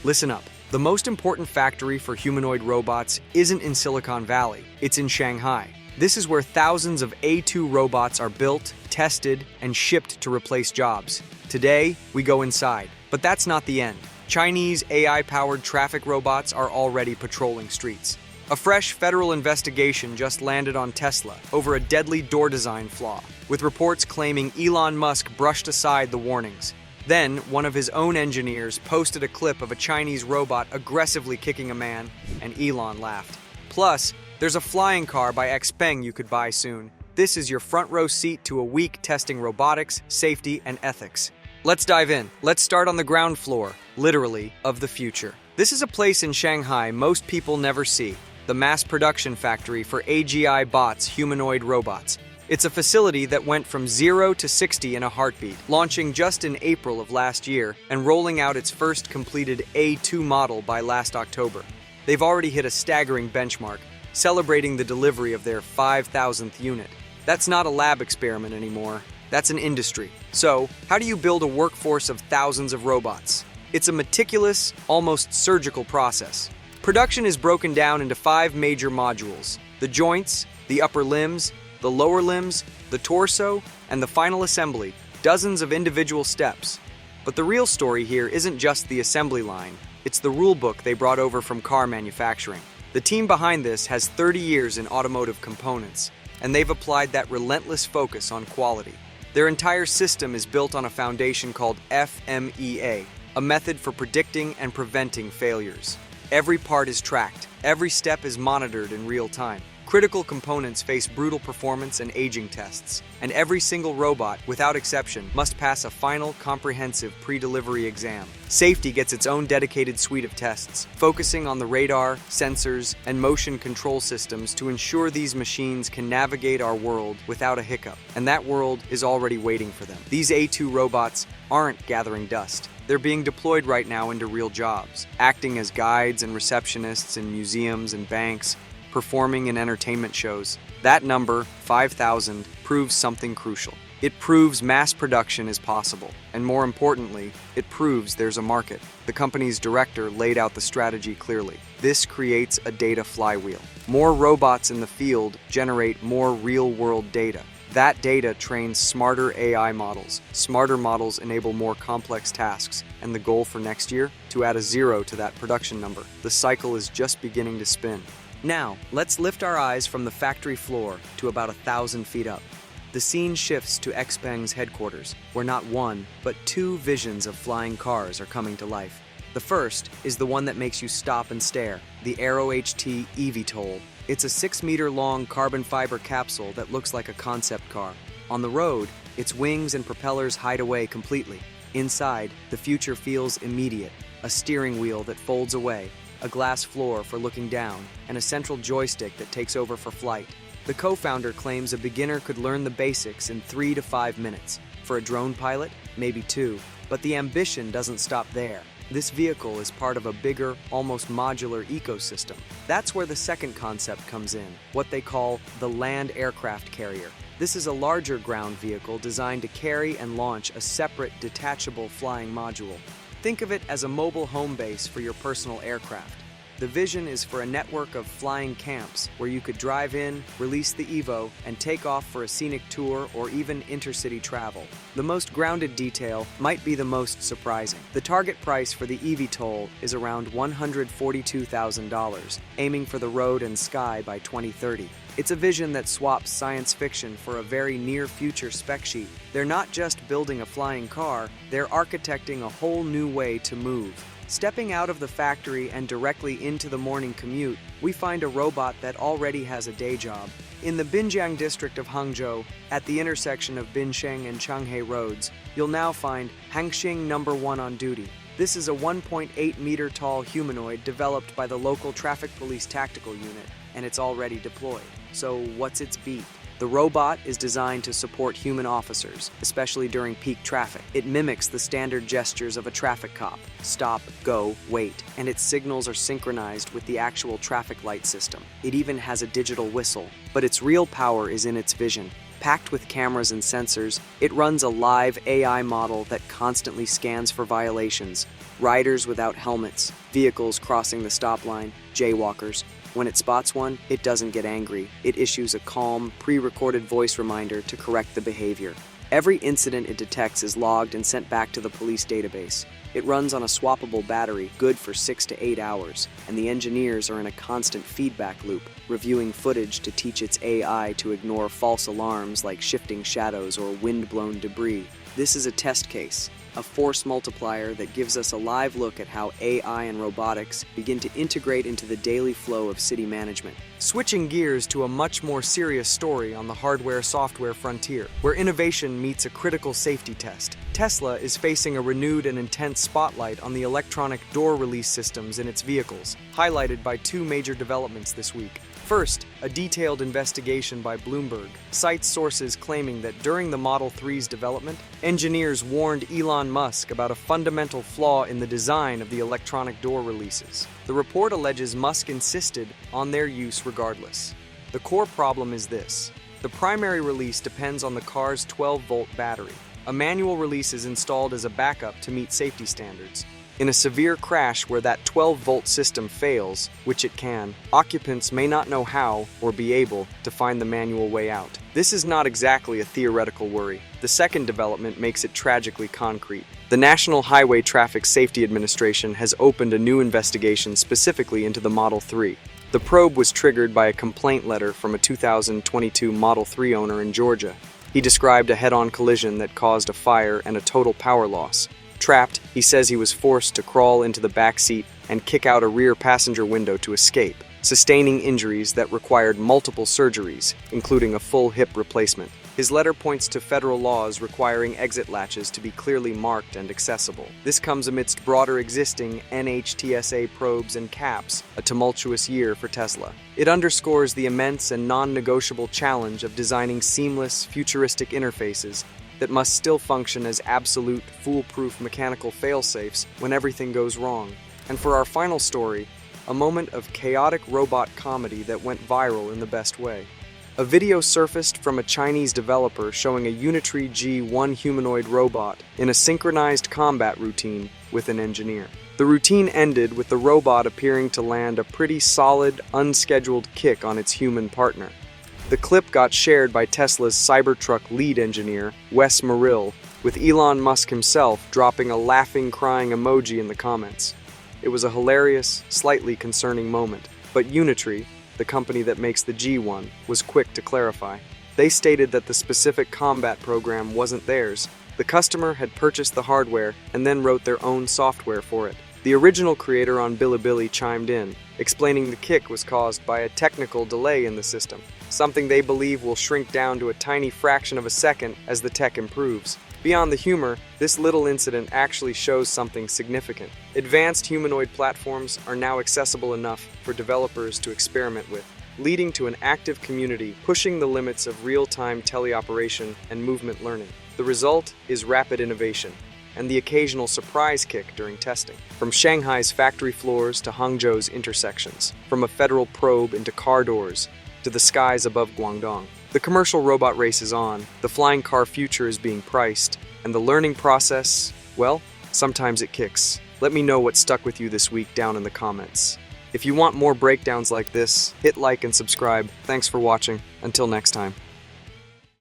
Listen up. The most important factory for humanoid robots isn't in Silicon Valley, it's in Shanghai. This is where thousands of A2 robots are built, tested, and shipped to replace jobs. Today, we go inside. But that's not the end. Chinese AI-powered traffic robots are already patrolling streets. A fresh federal investigation just landed on Tesla over a deadly door design flaw, with reports claiming Elon Musk brushed aside the warnings. Then, one of his own engineers posted a clip of a Chinese robot aggressively kicking a man, and Elon laughed. Plus, there's a flying car by Xpeng you could buy soon. This is your front row seat to a week testing robotics, safety, and ethics. Let's dive in. Let's start on the ground floor, literally, of the future. This is a place in Shanghai most people never see, the mass production factory for AGI bots, humanoid robots. It's a facility that went from 0 to 60 in a heartbeat, launching just in April of last year and rolling out its first completed A2 model by last October. They've already hit a staggering benchmark, celebrating the delivery of their 5,000th unit. That's not a lab experiment anymore. That's an industry. So, how do you build a workforce of thousands of robots? It's a meticulous, almost surgical process. Production is broken down into 5 major modules: the joints, the upper limbs, the lower limbs, the torso, and the final assembly, dozens of individual steps. But the real story here isn't just the assembly line, it's the rulebook they brought over from car manufacturing. The team behind this has 30 years in automotive components, and they've applied that relentless focus on quality. Their entire system is built on a foundation called FMEA, a method for predicting and preventing failures. Every part is tracked, every step is monitored in real time. Critical components face brutal performance and aging tests, and every single robot, without exception, must pass a final, comprehensive pre-delivery exam. Safety gets its own dedicated suite of tests, focusing on the radar, sensors, and motion control systems to ensure these machines can navigate our world without a hiccup. And that world is already waiting for them. These A2 robots aren't gathering dust. They're being deployed right now into real jobs, acting as guides and receptionists in museums and banks, performing in entertainment shows. That number, 5,000, proves something crucial. It proves mass production is possible, and more importantly, it proves there's a market. The company's director laid out the strategy clearly. This creates a data flywheel. More robots in the field generate more real-world data. That data trains smarter AI models. Smarter models enable more complex tasks, and the goal for next year? To add a 0 to that production number. The cycle is just beginning to spin. Now, let's lift our eyes from the factory floor to about 1,000 feet up. The scene shifts to Xpeng's headquarters, where not one, but 2 visions of flying cars are coming to life. The first is the one that makes you stop and stare, the Aero HT eVTOL. It's a 6-meter-long carbon fiber capsule that looks like a concept car. On the road, its wings and propellers hide away completely. Inside, the future feels immediate, a steering wheel that folds away, a glass floor for looking down, and a central joystick that takes over for flight. The co-founder claims a beginner could learn the basics in 3 to 5 minutes. For a drone pilot, maybe 2. But the ambition doesn't stop there. This vehicle is part of a bigger, almost modular ecosystem. That's where the second concept comes in, what they call the land aircraft carrier. This is a larger ground vehicle designed to carry and launch a separate, detachable flying module. Think of it as a mobile home base for your personal aircraft. The vision is for a network of flying camps where you could drive in, release the Evo, and take off for a scenic tour or even intercity travel. The most grounded detail might be the most surprising. The target price for the eVTOL is around $142,000, aiming for the road and sky by 2030. It's a vision that swaps science fiction for a very near-future spec sheet. They're not just building a flying car, they're architecting a whole new way to move. Stepping out of the factory and directly into the morning commute, we find a robot that already has a day job. In the Binjiang district of Hangzhou, at the intersection of Binsheng and Shanghai roads, you'll now find Hangzhou number 1 on duty. This is a 1.8-meter tall humanoid developed by the local traffic police tactical unit, and it's already deployed. So what's its beat? The robot is designed to support human officers, especially during peak traffic. It mimics the standard gestures of a traffic cop: stop, go, wait, and its signals are synchronized with the actual traffic light system. It even has a digital whistle, but its real power is in its vision. Packed with cameras and sensors, it runs a live AI model that constantly scans for violations: riders without helmets, vehicles crossing the stop line, jaywalkers. When it spots one, it doesn't get angry. It issues a calm, pre-recorded voice reminder to correct the behavior. Every incident it detects is logged and sent back to the police database. It runs on a swappable battery, good for 6 to 8 hours, and the engineers are in a constant feedback loop, reviewing footage to teach its AI to ignore false alarms like shifting shadows or wind-blown debris. This is a test case, a force multiplier that gives us a live look at how AI and robotics begin to integrate into the daily flow of city management. Switching gears to a much more serious story on the hardware-software frontier, where innovation meets a critical safety test. Tesla is facing a renewed and intense spotlight on the electronic door release systems in its vehicles, highlighted by two major developments this week. First, a detailed investigation by Bloomberg cites sources claiming that during the Model 3's development, engineers warned Elon Musk about a fundamental flaw in the design of the electronic door releases. The report alleges Musk insisted on their use regardless. The core problem is this: the primary release depends on the car's 12-volt battery. A manual release is installed as a backup to meet safety standards. In a severe crash where that 12-volt system fails, which it can, occupants may not know how or be able to find the manual way out. This is not exactly a theoretical worry. The second development makes it tragically concrete. The National Highway Traffic Safety Administration has opened a new investigation specifically into the Model 3. The probe was triggered by a complaint letter from a 2022 Model 3 owner in Georgia. He described a head-on collision that caused a fire and a total power loss. Trapped, he says he was forced to crawl into the back seat and kick out a rear passenger window to escape, sustaining injuries that required multiple surgeries, including a full hip replacement. His letter points to federal laws requiring exit latches to be clearly marked and accessible. This comes amidst broader existing NHTSA probes and caps, a tumultuous year for Tesla. It underscores the immense and non-negotiable challenge of designing seamless, futuristic interfaces that must still function as absolute, foolproof mechanical fail-safes when everything goes wrong. And for our final story, a moment of chaotic robot comedy that went viral in the best way. A video surfaced from a Chinese developer showing a Unitree G1 humanoid robot in a synchronized combat routine with an engineer. The routine ended with the robot appearing to land a pretty solid, unscheduled kick on its human partner. The clip got shared by Tesla's Cybertruck lead engineer, Wes Merrill, with Elon Musk himself dropping a laughing, crying emoji in the comments. It was a hilarious, slightly concerning moment, but Unitree, the company that makes the G1, was quick to clarify. They stated that the specific combat program wasn't theirs. The customer had purchased the hardware and then wrote their own software for it. The original creator on Bilibili chimed in, explaining the kick was caused by a technical delay in the system, something they believe will shrink down to a tiny fraction of a second as the tech improves. Beyond the humor, this little incident actually shows something significant. Advanced humanoid platforms are now accessible enough for developers to experiment with, leading to an active community pushing the limits of real-time teleoperation and movement learning. The result is rapid innovation and the occasional surprise kick during testing. From Shanghai's factory floors to Hangzhou's intersections, from a federal probe into car doors to the skies above Guangdong. The commercial robot race is on, the flying car future is being priced, and the learning process, well, sometimes it kicks. Let me know what stuck with you this week down in the comments. If you want more breakdowns like this, hit like and subscribe. Thanks for watching. Until next time.